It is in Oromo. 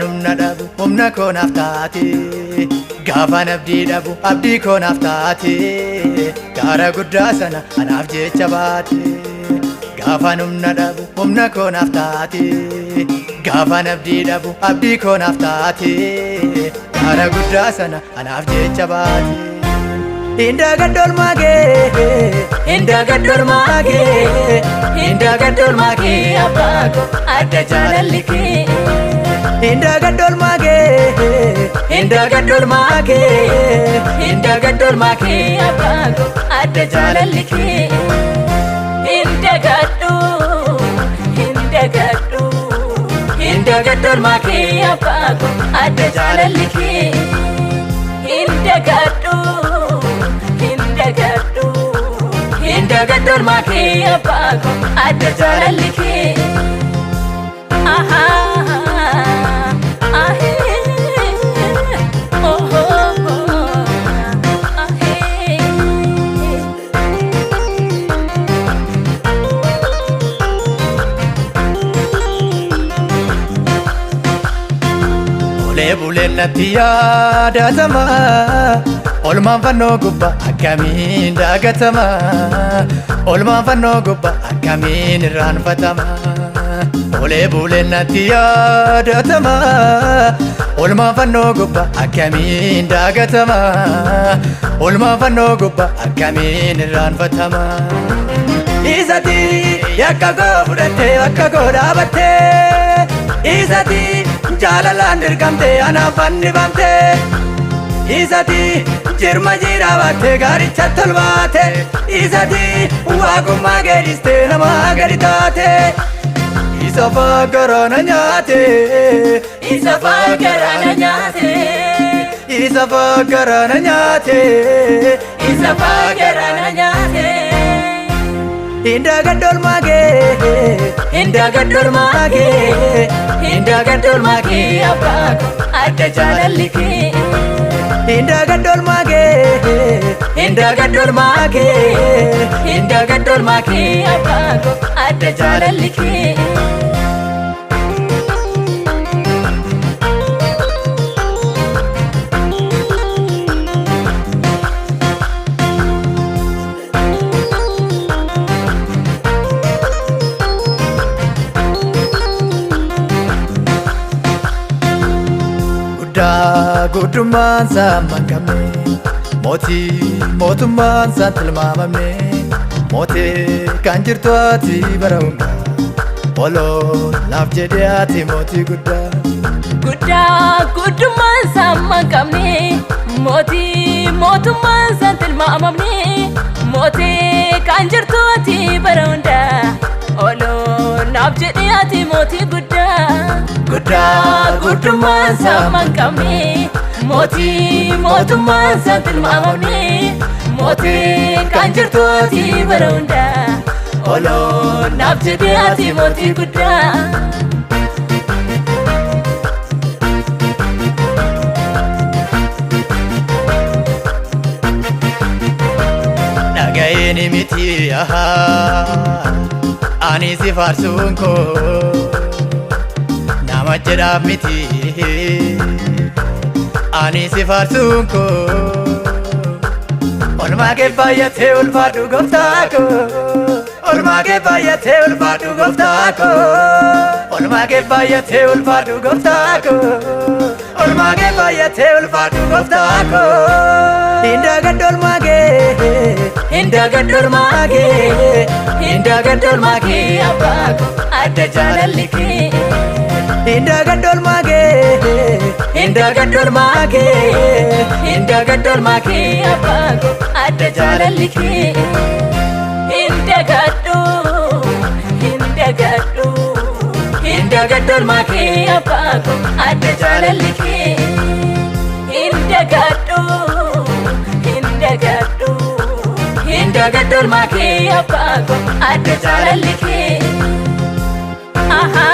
humna dhabu humna koo naaf taate gaafan abdii dhabu abdii koo naaf taate gaara guddaa sana anaaf jecha baate gaafan humna dhabu humna koo naaf taate gaafan abdii dhabu abdii koo naaf taate gaara guddaa sana anaaf jecha baate Inda gadol mage abako adda jaalallike Inda gadol mage abako adda jaalallike Inda gadol mage abako adda jaalallike Inda gadol mage abako adda jaalallike Aha ahe oh ahe Ole bulennatti yaadatama Olmaan fannoo gubbaa akkamiin daagatama Olmaan fannoo gubbaa akkamiin irraanfatama Olee bulennatti yaadatama Olmaan fannoo gubbaa akkamiin daagatama Olmaan fannoo gubbaa akkamiin irraanfatama Isati yakka koo fudhattee bakka koo dhaabattee Isati jaalalaan dirqamtee anaaf fannifamtee Isati jirma jirabatte gaaricha tolbaate Isati waaqummaa geediste nama gadi taate Isa faaggarana nyaate Isa faaggarana nyaate Isa faaggarana nyaate Isa faaggarana nyaate Inda gadol mage abako adda jaalallike Inda gadol mage abako adda jaalallike Guddumaan saa mangamne mootummaan saa tilmaamamne mootii kan jirtu ati bara hundaa Oloon naaf jedhee ati mootii guddaa Guddumaan saa mangamne mootummaan saa tilmaamamne mootii kan jirtu ati bara hundaa Oloon naaf jedhee ati mootii guddaa Guddumaan saa mangamne mootummaan saa tilmaamamne mootii kan jirtu ati bara hundaa Oloon naaf jedhee ati mootii guddaa Dhaga'een miti ani si faarsuun koo nama jedhaaf miti ani si faarsuun koo Olmaa kee baay'atee ulfaadhu gooftaa koo Olmaa kee baay'atee ulfaadhu gooftaa koo Olmaa kee baay'atee ulfaadhu gooftaa koo Olmaa kee baay'atee ulfaadhu gooftaa koo Inda gadol mage abako adda jaalallike Inda gadol mage abako adda jaalallike Inda gadol mage abako adda jaalallike Inda gadol mage abako adda jaalallike Aha